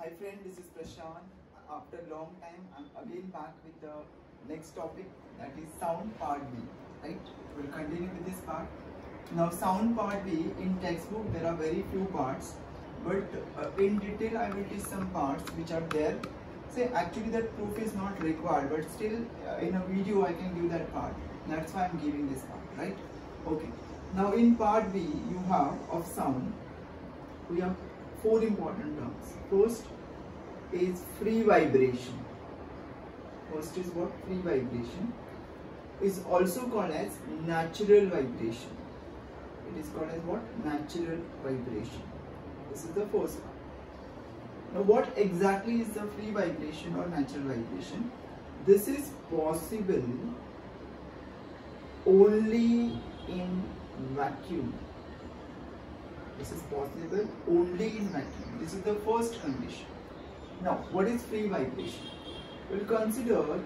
Hi friend, this is Prashant. After a long time, I'm again back with the next topic, that is sound part B. Right? We'll continue with this part. Now sound part B, in textbook there are very few parts, but in detail I will teach some parts which are there. Say actually that proof is not required, but still in a video I can give that part. That's why I'm giving this part, right? Okay. Now in part B you have of sound, we have four important terms. First is free vibration. First is what? Free vibration is also called as natural vibration. It is called as what? Natural vibration. This is the first one. Now what exactly is the free vibration or natural vibration? This is possible only in vacuum. This is possible only in vacuum. This is the first condition. Now, what is free vibration? We'll consider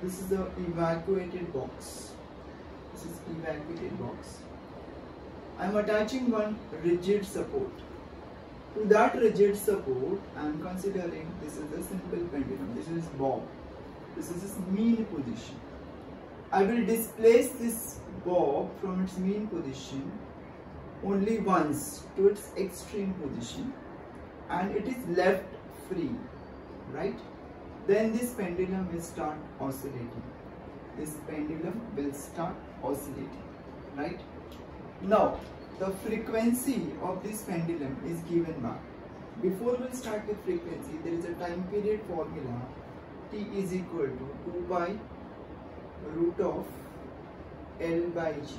this is the evacuated box. This is evacuated box. I am attaching one rigid support. To that rigid support, I am considering this is a simple pendulum. This is bob. This is its mean position. I will displace this bob from its mean position only once to its extreme position, and it is left free, right? Then this pendulum will start oscillating. This pendulum will start oscillating, right? Now the frequency of this pendulum is given by, before we start with frequency, there is a time period formula. T is equal to 2 pi root of L by G.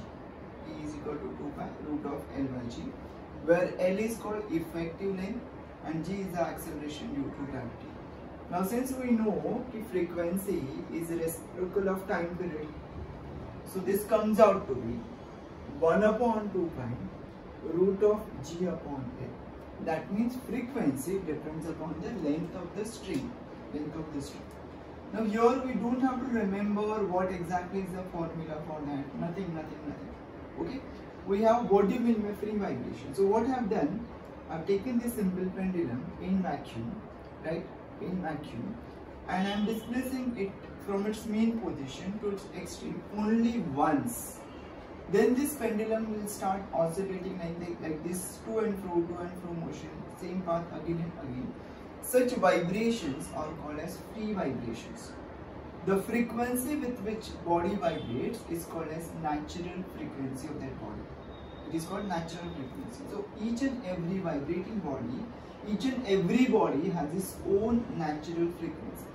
T is equal to 2 pi root of L by G, where L is called effective length and G is the acceleration due to gravity. Now since we know the frequency is reciprocal of time period, so this comes out to be 1 upon 2 pi root of G upon L. That means frequency depends upon the length of the string. Now here we don't have to remember what exactly is the formula for that. Nothing. Okay, we have what do you mean by free vibration. So what I have done, I have taken this simple pendulum in vacuum, right, in vacuum, and I am displacing it from its mean position to its extreme only once. Then this pendulum will start oscillating like this, to and fro motion, same path again and again. Such vibrations are called as free vibrations. The frequency with which body vibrates is called as natural frequency of that body. It is called natural frequency. So each and every vibrating body, each and every body has its own natural frequency.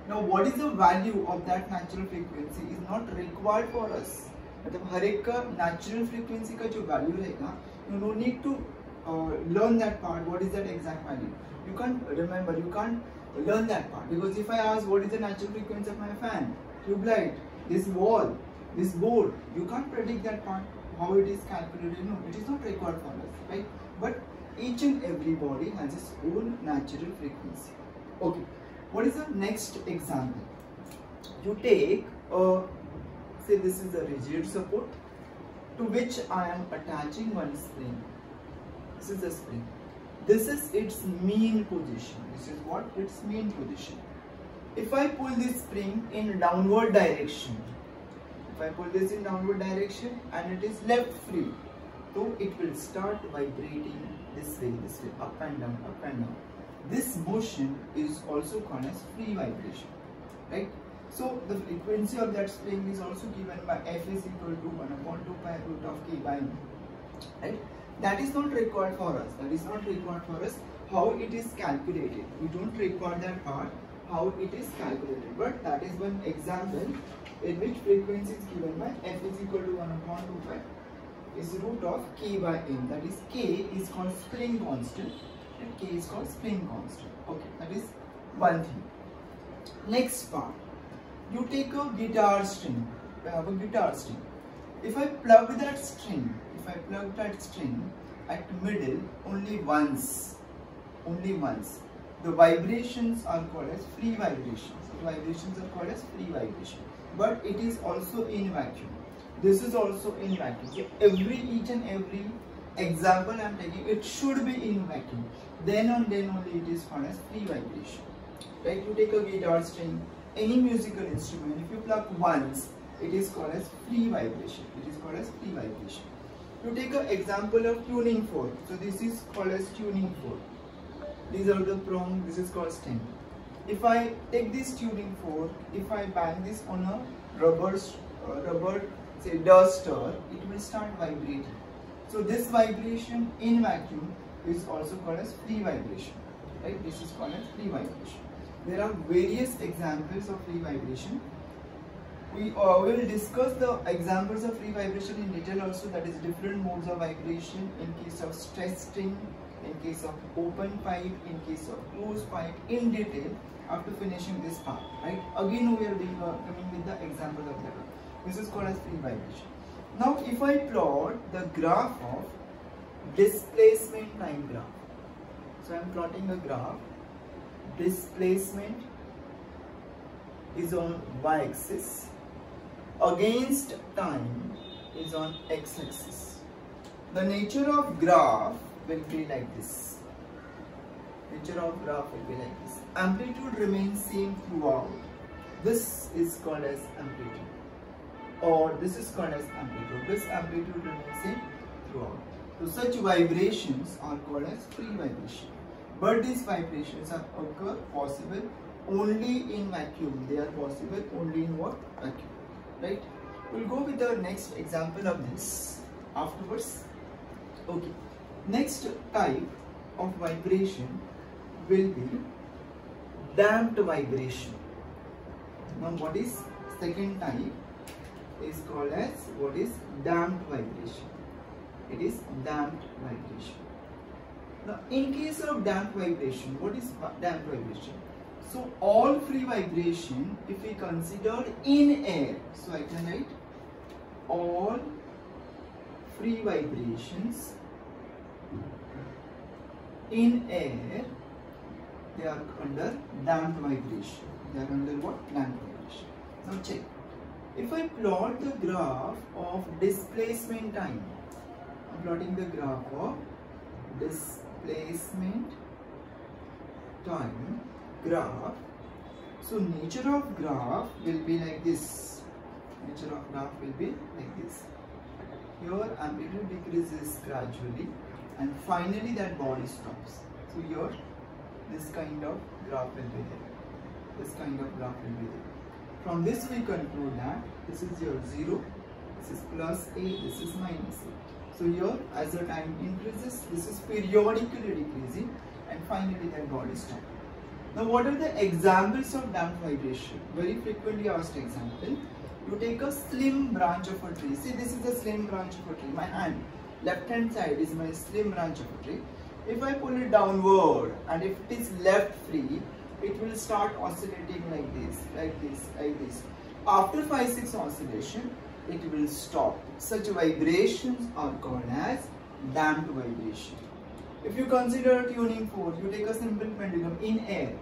Now what is the value of that natural frequency is not required for us. मतलब हर एक का natural frequency का जो value रहेगा, you no need to learn that part. What is that exact value? You can't remember. You can't learn that part, because if I ask what is the natural frequency of my fan, tube light, this wall, this board, you can't predict that part, how it is calculated. No, it is not required for us, right? But each and every body has its own natural frequency. Okay, what is the next example? You take say this is a rigid support to which I am attaching one spring. This is the spring. This is its mean position. This is what? Its mean position. If I pull this spring in downward direction, and it is left free, so it will start vibrating this way, up and down. This motion is also called as free vibration, right? So the frequency of that spring is also given by F is equal to 1 upon 2 pi root of K by M, right? That is not required for us. How it is calculated, we don't require that part, how it is calculated. But that is one example in which frequency is given by F is equal to 1 upon 2 pi is root of K by M. That is K is called spring constant and K is called spring constant. Okay, that is one thing. Next part, you take a guitar string. I have a guitar string. If I plug that string at middle only once, the vibrations are called as free vibrations. But it is also in vacuum. This is also in vacuum. So each and every example I am taking, it should be in vacuum. Then only it is called as free vibration. Right? You take a guitar string, any musical instrument, if you pluck once, it is called as free vibration. It is called as free vibration. You take an example of tuning fork. So this is called as tuning fork. These are the prong. This is called stem. If I take this tuning fork, if I bang this on a rubber say duster, it will start vibrating. So this vibration in vacuum is also called as free vibration. Right? This is called as free vibration. There are various examples of free vibration. We will discuss the examples of free vibration in detail also, that is different modes of vibration in case of stress string, in case of open pipe, in case of closed pipe in detail after finishing this part. Right? Again we are coming with the example of that. This is called as free vibration. Now if I plot the graph of displacement time graph. So I am plotting a graph. Displacement is on y-axis, against time is on x-axis. The nature of graph will be like this. Nature of graph will be like this. Amplitude remains same throughout. This is called as amplitude, or this is called as amplitude. This amplitude remains same throughout. So such vibrations are called as free vibration. But these vibrations are possible only in vacuum. They are possible only in what? Vacuum. Right? We'll go with the next example of this afterwards. Okay. Next type of vibration will be damped vibration. Now what is second type is called as what is damped vibration. It is damped vibration. Now, in case of damped vibration, what is damped vibration? So, all free vibration, if we consider in air, so I can write all free vibrations in air, they are under damped vibration. They are under what? Damped vibration. Now, check. If I plot the graph of displacement time, I am plotting the graph of displacement time graph. So nature of graph will be like this. Nature of graph will be like this. Here amplitude decreases gradually and finally that body stops. So here this kind of graph will be there. This kind of graph will be there. From this we conclude that this is your 0, this is plus A, this is minus A. So here as the time increases, this is periodically decreasing and finally that body stops. Now what are the examples of damped vibration? Very frequently asked example. You take a slim branch of a tree. See, this is a slim branch of a tree. My hand, left hand side is my slim branch of a tree. If I pull it downward and if it is left free, it will start oscillating like this, like this, like this. After 5-6 oscillation, it will stop. Such vibrations are called as damped vibration. If you consider tuning fork, you take a simple pendulum in air.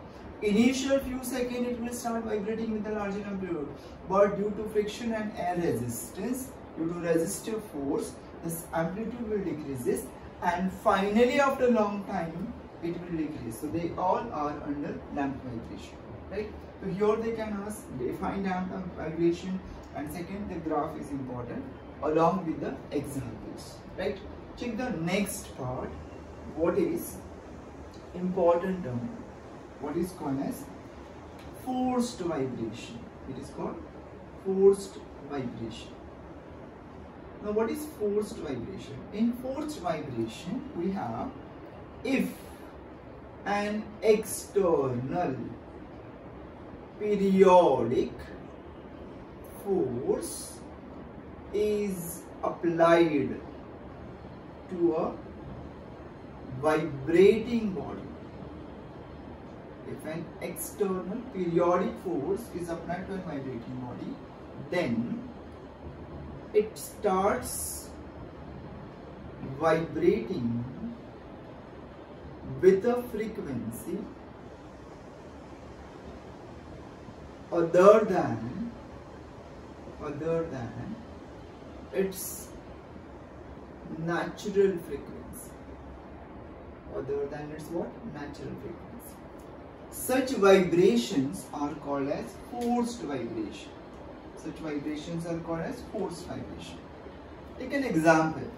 Initial few seconds it will start vibrating with a larger amplitude, but due to friction and air resistance, due to resistive force, this amplitude will decrease, and finally after long time it will decrease. So they all are under damped vibration, right? So here they can ask define damped vibration, and second the graph is important along with the examples, right? Check the next part. What is important term? What is called as forced vibration? It is called forced vibration. Now what is forced vibration? In forced vibration we have if an external periodic force is applied to a vibrating body. If an external periodic force is applied to a vibrating body, then it starts vibrating with a frequency other than its natural frequency. Other than its what? Natural frequency. Such vibrations are called as forced vibration. Such vibrations are called as forced vibration. Take an example.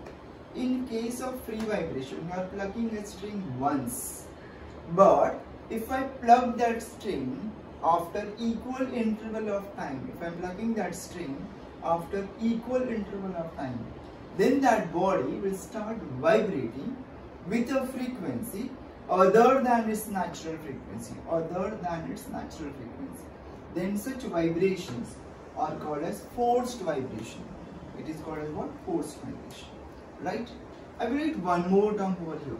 In case of free vibration, you are plucking a string once, but if I plug that string after equal interval of time, if I am plucking that string after equal interval of time, then that body will start vibrating with a frequency other than its natural frequency, Then such vibrations are called as forced vibration. It is called as what? Forced vibration. Right? I will write one more term over here.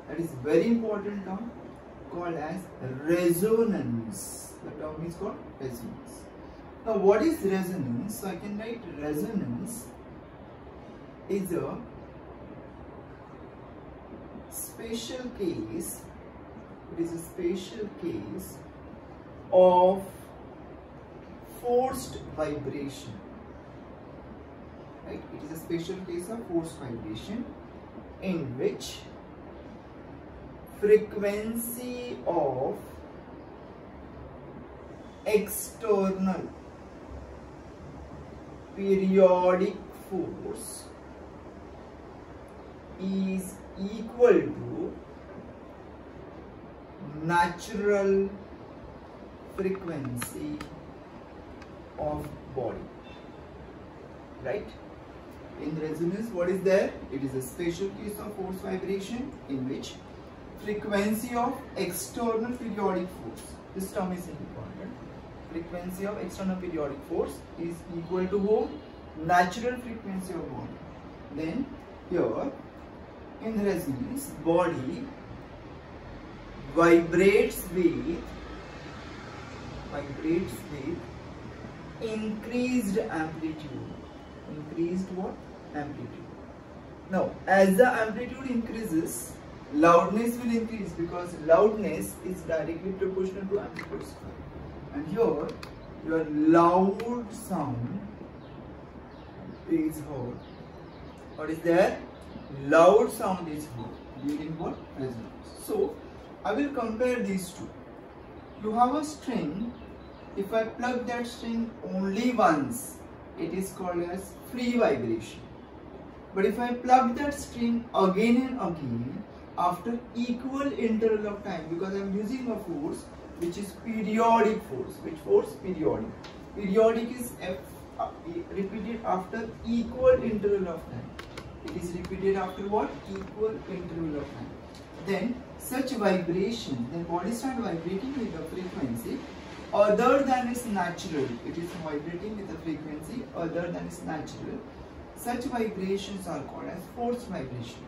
That is very important term called as resonance. The term is called resonance. Now what is resonance? So I can write resonance is a special case. It is a special case of forced vibration. Right? It is a special case of forced vibration in which frequency of external periodic force is equal to natural frequency of body. Right? In resonance, what is there? It is a special case of force vibration in which frequency of external periodic force, this term is important, frequency of external periodic force is equal to whom? Natural frequency of body. Then here in resonance, body vibrates with increased amplitude. Increased what? Amplitude. Now as the amplitude increases, loudness will increase because loudness is directly proportional to amplitude square. And here your loud sound is heard. What is there? Loud sound is heard during what? Resonance. So I will compare these two. You have a string. If I plug that string only once, it is called as free vibration. But if I plug that string again and again after equal interval of time, because I am using a force which is periodic force. Which force? Periodic. Periodic is repeated after equal interval of time. It is repeated after what? Equal interval of time. Then such vibration, then body start vibrating with a frequency other than its natural. It is vibrating with a frequency other than its natural. Such vibrations are called as forced vibration.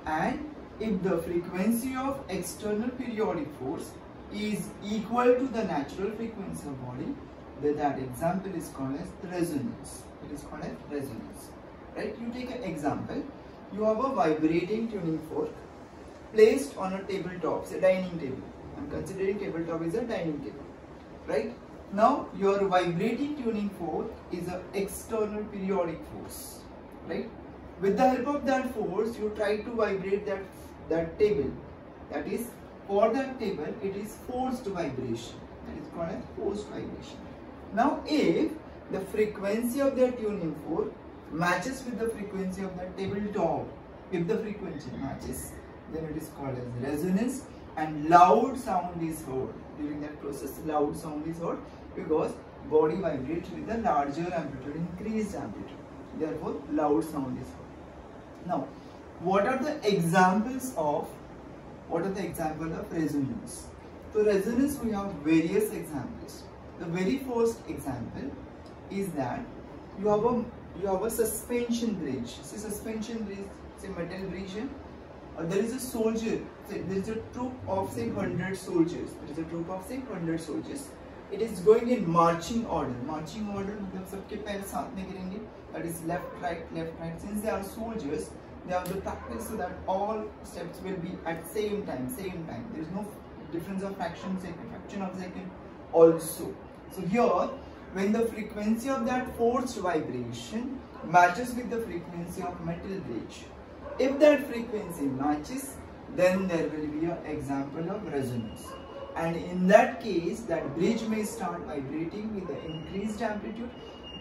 And if the frequency of external periodic force is equal to the natural frequency of body, then that example is called as resonance. It is called as resonance. Right? You take an example. You have a vibrating tuning fork placed on a tabletop, say dining table. I am considering tabletop is a dining table. Right? Now your vibrating tuning fork is an external periodic force. Right? With the help of that force, you try to vibrate that table. That is, for that table, it is forced vibration. That is called as forced vibration. Now, if the frequency of that tuning fork matches with the frequency of that tabletop, if the frequency matches, then it is called as resonance, and loud sound is heard. During that process, loud sound is heard because body vibrates with a larger amplitude, increased amplitude. Therefore, loud sound is heard. Now, what are the examples of resonance? So, resonance we have various examples. The very first example is that you have a suspension bridge. Say suspension bridge, say metal bridge. There is a soldier. Say there is a troop of say 100 soldiers. It is going in marching order. Marching order मतलब सबके पैर साथ में गिरेंगे. That is left, right. Since they are soldiers, they have the practice so that all steps will be at same time. There is no difference of fraction of second also. So here, when the frequency of that forced vibration matches with the frequency of metal bridge, If that frequency matches, then there will be an example of resonance. And in that case, that bridge may start vibrating with the increased amplitude,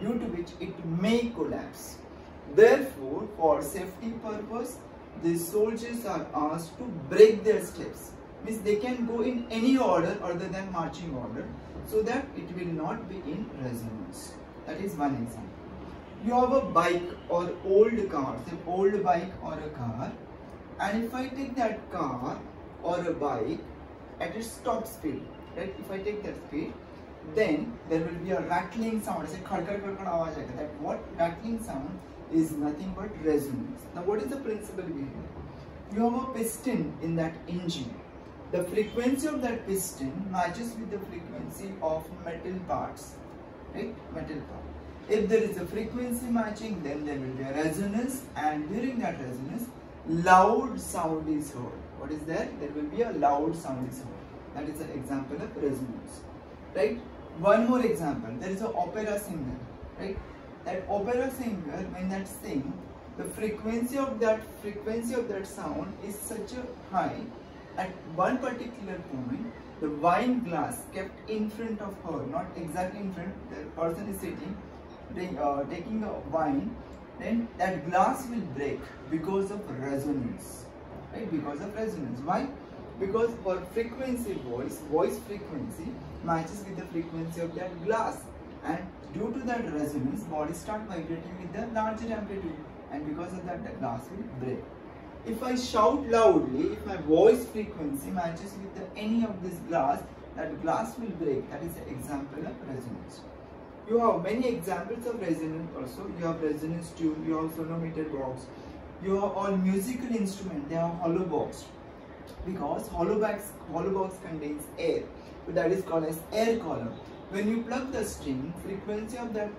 due to which it may collapse. Therefore, for safety purpose, the soldiers are asked to break their steps. Means they can go in any order other than marching order, so that it will not be in resonance. That is one example. You have a bike or old car, say old bike or a car, and if I take that car or a bike at its top speed, right? If I take that speed, then there will be a rattling sound. It's a khad khad khad khad awaaz aayega. That what rattling sound is nothing but resonance. Now, what is the principle behind it? You have a piston in that engine. The frequency of that piston matches with the frequency of metal parts, right? Metal part. If there is a frequency matching, then there will be a resonance, and during that resonance, loud sound is heard. What is there? There will be a loud sound is heard. That is an example of resonance, right? One more example. There is an opera singer, right? That opera singer, when that sing, the frequency of that sound is such a high. At one particular point, the wine glass kept in front of her, not exactly in front, the person is sitting, taking a wine, then that glass will break because of resonance, right? Because of resonance. Why? Because her frequency, voice frequency matches with the frequency of that glass, and due to that resonance, body start vibrating with the larger amplitude, and because of that, the glass will break. If I shout loudly, if my voice frequency matches with any of this glass, that glass will break. That is an example of resonance. You have many examples of resonance also. You have resonance tube, you have sonometer box, you have all musical instruments, they are hollow box, because hollow box contains air, so that is called as air column. When you plug the string, frequency of that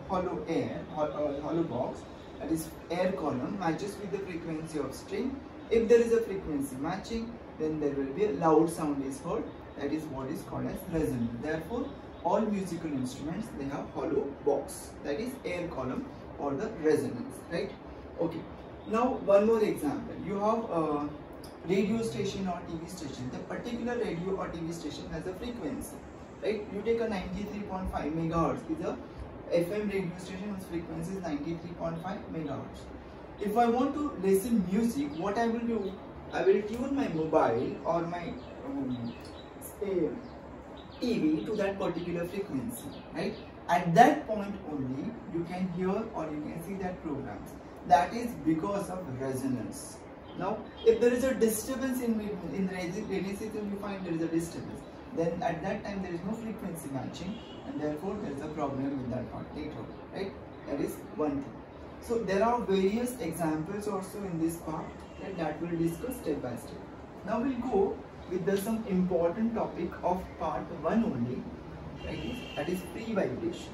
hollow box, that is air column, matches with the frequency of string. If there is a frequency matching, then there will be a loud sound is heard. That is what is called as resonance. Therefore, all musical instruments, they have hollow box, that is air column or the resonance, right? Okay. Now one more example. You have a radio station or TV station. The particular radio or TV station has a frequency, right? You take a 93.5 megahertz is a FM radio station whose frequency is 93.5 megahertz. If I want to listen music, what I will do? I will tune my mobile or my TV to that particular frequency, right? At that point only you can hear or you can see that programs. That is because of resonance. Now, if there is a disturbance in the radio system, you find there is a disturbance, then at that time there is no frequency matching, and therefore there is a problem with that part later, right? That is one thing. So there are various examples also in this part, and that will discuss step by step. Now we'll go with some important topic of part 1 only, right? That is free vibration.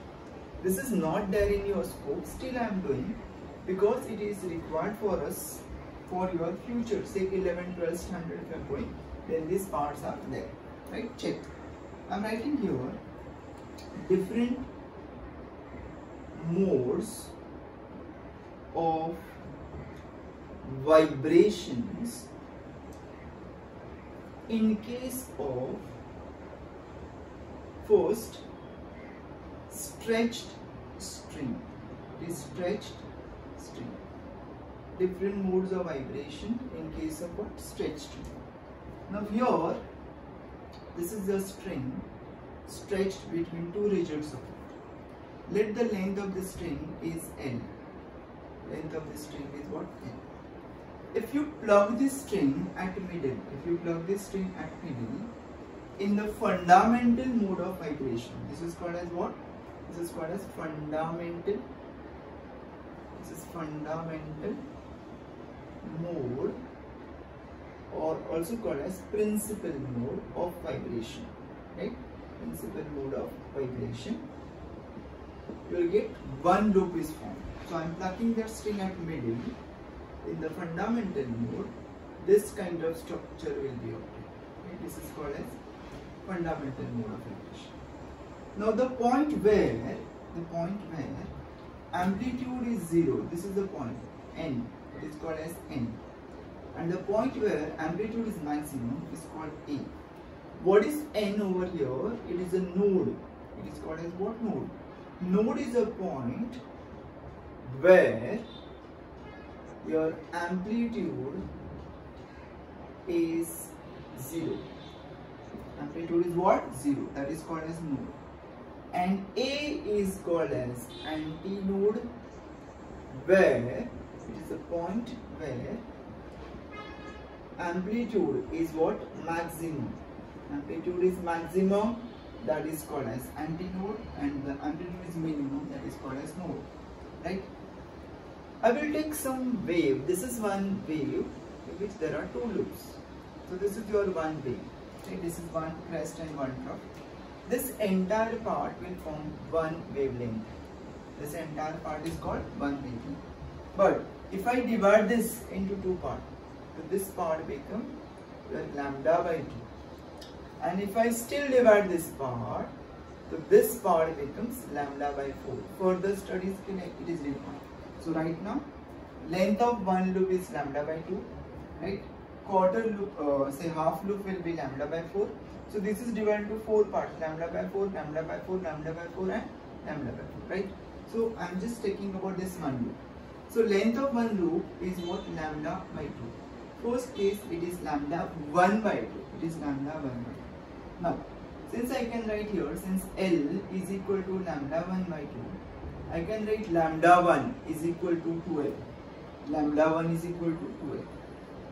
This is not there in your scope, still I am doing, because it is required for us for your future, say 11, 12 standard if you are going, then these parts are there, right? Check. I am writing here different modes of vibrations in case of first stretched string. It is stretched string. Different modes of vibration in case of what? Stretched string. Now here, this is a string stretched between two regions of it. Let the length of the string is L. Length of the string is what? L. If you plug this string at middle, in the fundamental mode of vibration, this is called as what? This is called as fundamental. This is fundamental mode, or also called as principal mode of vibration, right? Principal mode of vibration. You will get one loop is formed. So I am plugging that string at middle. In the fundamental mode, this kind of structure will be obtained. Okay? This is called as fundamental mode of vibration. Now the point where amplitude is 0, this is the point N, it is called as N. And the point where amplitude is maximum is called A. What is N over here? It is a node. It is called as what node? Node is a point where your amplitude is 0. Amplitude is what? 0. That is called as node. And A is called as antinode, where it is a point where amplitude is what? Maximum. Amplitude is maximum, that is called as antinode, and the amplitude is minimum, that is called as node. Right? I will take some wave. This is one wave in which there are two loops. So this is your one wave. Okay? This is one crest and one trough. This entire part will form one wavelength. This entire part is called one wavelength. But if I divide this into two parts, so this part becomes lambda by 2. And if I still divide this part, so this part becomes lambda by 4. Further studies it is required. So right now, length of one loop is lambda by 2, right? Quarter loop, say half loop will be lambda by 4. So this is divided into 4 parts, lambda by 4, lambda by 4, lambda by 4 and lambda by 4, right? So I am just taking about this one loop. So length of one loop is what? Lambda by 2. First case it is lambda 1 by 2. It is lambda 1 by 2. Now, since I can write here, since L is equal to lambda 1 by 2, I can write lambda 1 is equal to 2L. Lambda 1 is equal to 2L.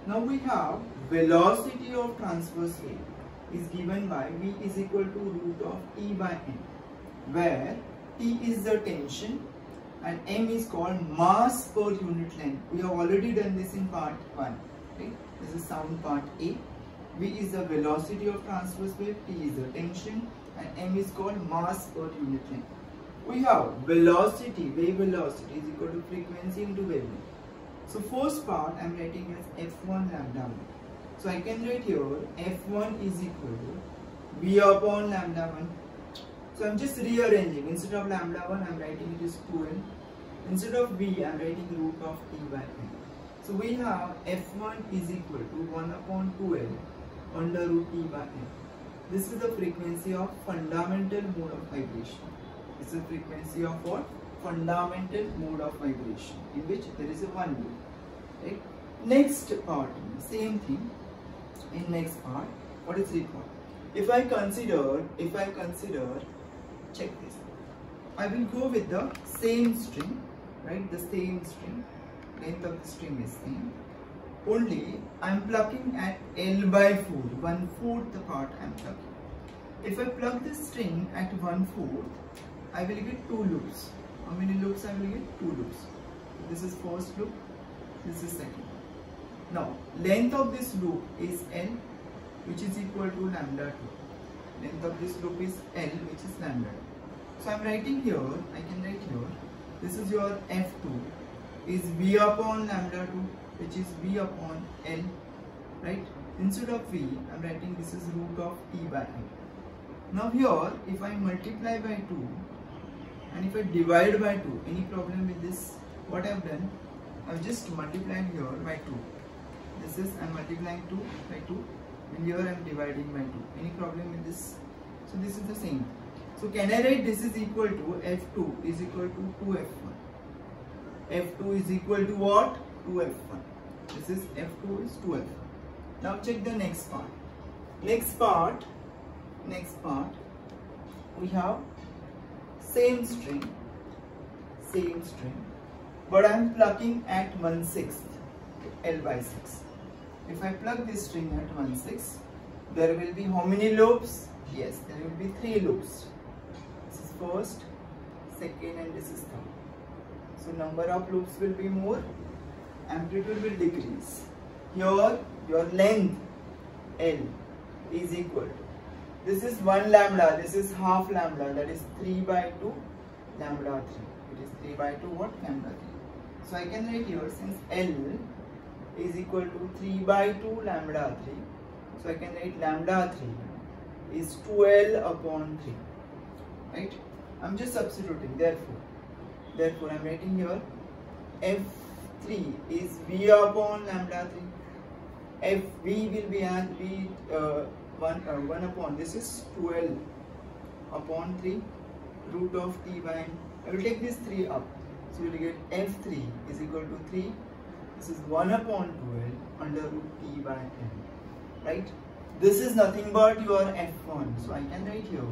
Now we have velocity of transverse wave is given by V is equal to root of T by M, where T is the tension and M is called mass per unit length. We have already done this in part 1. Right? This is sound part A. V is the velocity of transverse wave, T is the tension, and M is called mass per unit length. We have velocity, wave velocity is equal to frequency into wavelength. So first part I am writing as F1 lambda 1. So I can write here F1 is equal to V upon lambda 1. So I am just rearranging. Instead of lambda 1 I am writing it is 2L. Instead of V I am writing root of T by M. So we have F1 is equal to 1 upon 2L under root T by M. This is the frequency of fundamental mode of vibration. This is the frequency of what? Fundamental mode of vibration, in which there is a one loop. Right? Next part, same thing. In next part, what is required? If I consider, check this. I will go with the same string, right? The same string. Length of the string is same. Only I am plucking at L by 4, 1/4 part I am plucking. If I plug this string at 1/4, I will get two loops. How many loops I will get? Two loops. This is first loop, this is second loop. Now, length of this loop is L, which is equal to lambda 2. Length of this loop is L, which is lambda 2. So I am writing here, I can write here, this is your F2 is V upon lambda 2, which is V upon L, right? Instead of V, I am writing this is root of T by M. Now here, if I multiply by 2, and if I divide by 2, any problem with this? What I have done, I have just multiplied here by 2. This is, I am multiplying 2 by 2, and here I am dividing by 2. Any problem with this? So this is the same. So can I write this is equal to F2 is equal to 2F1. F2 is equal to what? 2F1. This is F2 is 2F1. Now check the next part. Next part, we have same string, but I am plucking at 1/6, L by 6. If I plug this string at 1/6, there will be how many loops? Yes, there will be 3 loops. This is first, second, and this is third. So number of loops will be more, amplitude will decrease. Here your length L is equal to, this is 1 lambda, this is half lambda, that is 3 by 2 lambda 3. It is 3 by 2 what? Lambda 3. So I can write here, since L is equal to 3 by 2 lambda 3. So I can write lambda 3 is 2L upon 3. Right? I am just substituting, therefore I am writing here F3 is V upon lambda 3. Fv will be as V 1 upon, this is 12 upon 3 root of T by n. I will take this 3 up. So you will get F3 is equal to 3. This is 1 upon 12 under root T by n. Right? This is nothing but your F1. So I can write here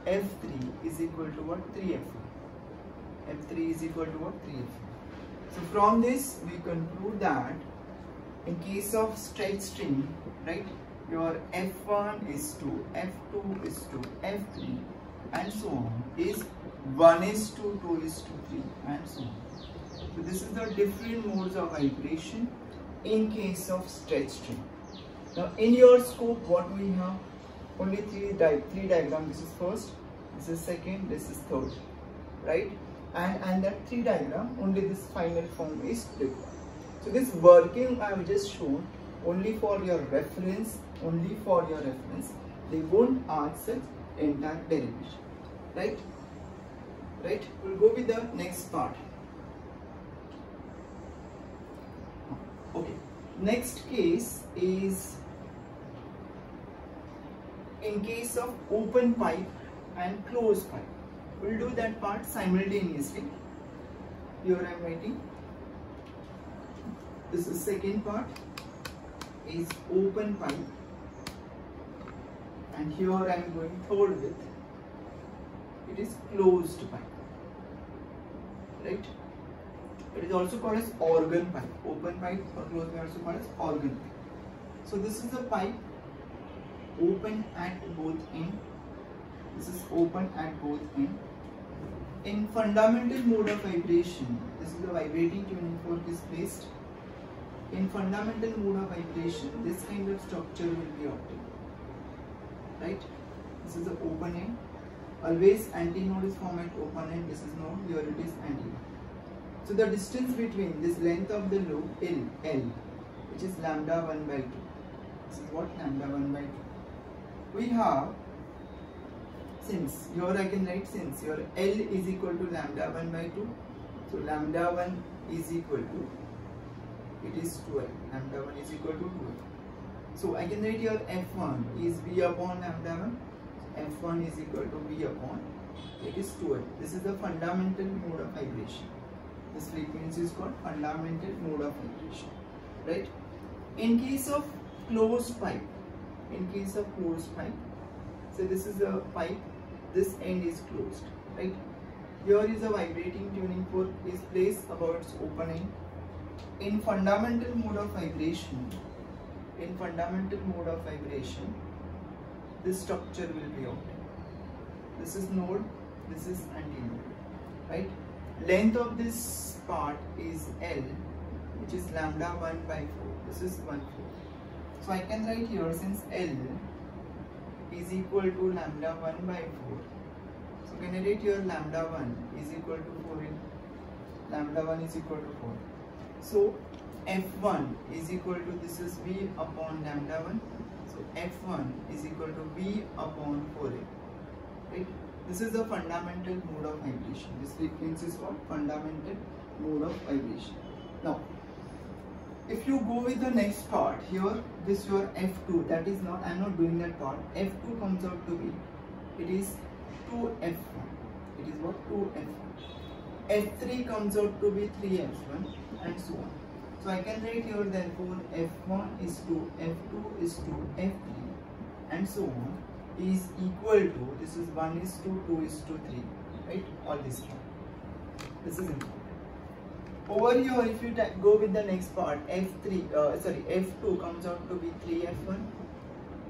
F3 is equal to what? 3F1. F3 is equal to what? 3F1. So from this we conclude that in case of straight string, right, your F1 is to F2 is to F3 and so on is 1 is to 2 is to 3 and so on. So this is the different modes of vibration in case of straight string. Now in your scope what we have? Only three diagrams. This is first, this is second, this is third, right? And that 3 diagram, only this final form is required. So this working I have just shown only for your reference, only for your reference. They won't ask such entire derivation, right? Right? We'll go with the next part. Okay. Next case is in case of open pipe and closed pipe. We'll do that part simultaneously. Here I am writing. This is second part is open pipe, and here I am going third with it is closed pipe, right? It is also called as organ pipe. Open pipe or closed pipe also called as organ pipe. So this is the pipe open at both ends. This is open at both ends. In fundamental mode of vibration, this is the vibrating tuning fork is placed. In fundamental mode of vibration, this kind of structure will be obtained, right? This is the open end. Always antinode is formed at open end. This is node, here it is antinode. So the distance between this length of the loop L, which is lambda 1 by 2. This is what? Lambda 1 by 2. We have, since here I can write, since your L is equal to lambda 1 by 2, so lambda 1 is equal to, it is 12, lambda 1 is equal to 12. So I can write here F1 is V upon lambda 1, F1 is equal to V upon, it is 12. This is the fundamental mode of vibration. This frequency is called fundamental mode of vibration, right? In case of closed pipe, so this is the pipe, this end is closed, right? Here is a vibrating tuning fork is placed above its open end. In fundamental mode of vibration, this structure will be obtained. This is node, this is antinode, right? Length of this part is L, which is lambda 1 by 4. This is 1/4. So I can write here, since L is equal to lambda 1 by 4. So can I write here lambda 1 is equal to 4 in lambda 1 is equal to 4. So F1 is equal to, this is V upon lambda 1. So F1 is equal to V upon 4A. Right? This is the fundamental mode of vibration. This frequency is called fundamental mode of vibration. Now, if you go with the next part, here this your F2, that is not, I am not doing that part. F2 comes out to be, it is 2F1. It is what? 2F1. F3 comes out to be 3F1 and so on. So I can write here therefore F1 is to F2 is to F3 and so on is equal to, this is 1 is to 2 is to 3, right? All this part. This is important. Over here, if you go with the next part, F2 comes out to be 3F1,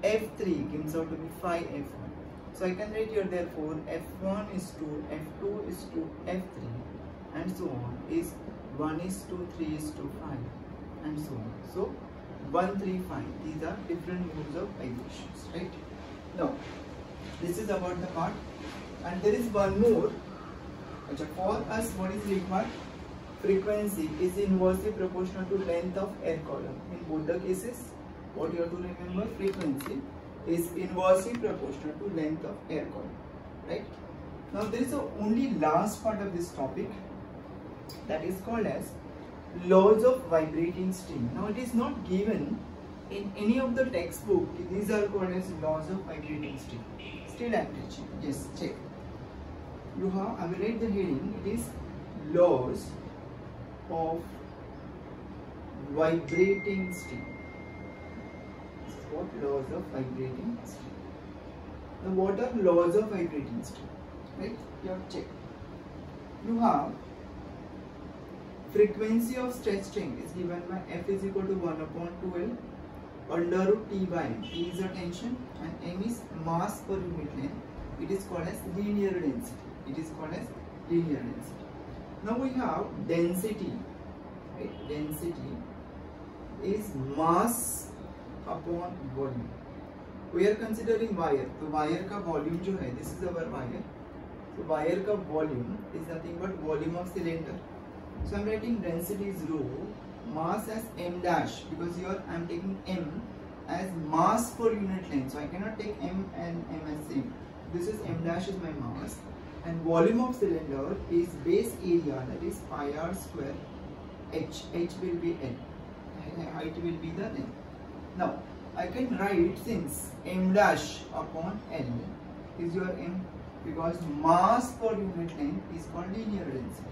F3 comes out to be 5F1. So I can write here therefore F1 is to F2 is to F3 and so on is 1 is to 3 is to 5 and so on. So 1, 3, 5. These are different modes of vibrations, right? Now, this is about the part, and there is one more. For us, what is required? Frequency is inversely proportional to length of air column. In both the cases, what you have to remember, frequency is inversely proportional to length of air column, right? Now there is a only last part of this topic, that is called as laws of vibrating string. Now it is not given in any of the textbook. These are called as laws of vibrating string. Still I am teaching. Yes, check. You have, I will write the heading. It is laws of vibrating string. This is what laws of vibrating string. Now what are laws of vibrating string? Right? You have check. You have frequency of stretch string is given by F is equal to 1 upon 2L under root T by M. T is a tension and M is mass per unit length. It is called as linear density. It is called as linear density. Now we have density. Right? Density is mass upon volume. We are considering wire. So wire का volume जो है, this is our wire. So wire का volume is nothing but volume of cylinder. So I am writing density is rho, mass as m dash, because here I am taking m as mass per unit length. So I cannot take m and m as same. This is m dash is my mass, and volume of cylinder is base area, that is pi r square h. H will be L. Height will be the length. Now I can write, since m dash upon L is your m, because mass per unit length is called linear density.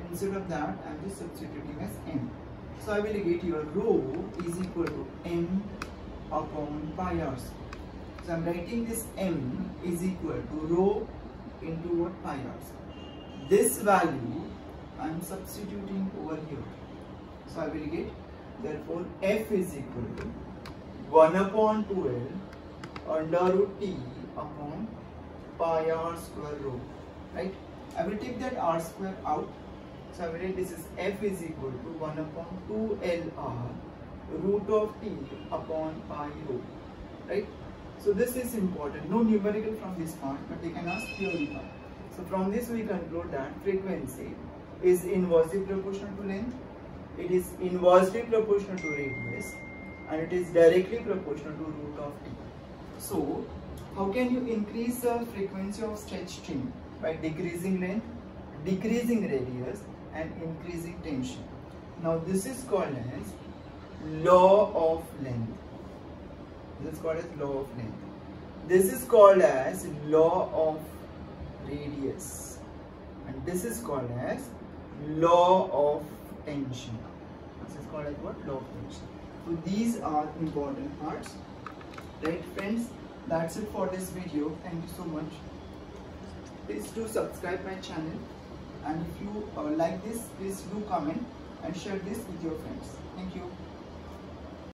Instead of that, I am just substituting as m. So I will get your rho is equal to m upon pi r square. So I am writing this m is equal to rho into what, pi r square. This value I am substituting over here. So I will get, therefore F is equal to 1 upon 2L under root T upon pi r square rho. Right? I will take that r square out. So I will write this is F is equal to 1 upon 2LR root of T upon pi rho. Right? So this is important. No numerical from this part, but they can ask theory part. So from this we conclude that frequency is inversely proportional to length, it is inversely proportional to radius, and it is directly proportional to root of T. So how can you increase the frequency of stretch string? By decreasing length, decreasing radius, and increasing tension. Now this is called as law of length. This is called as law of length. This is called as law of radius, and this is called as law of tension. This is called as what? Law of tension. So these are important parts. Right, friends? That's it for this video. Thank you so much. Please do subscribe my channel, and if you like this, please do comment and share this with your friends. Thank you.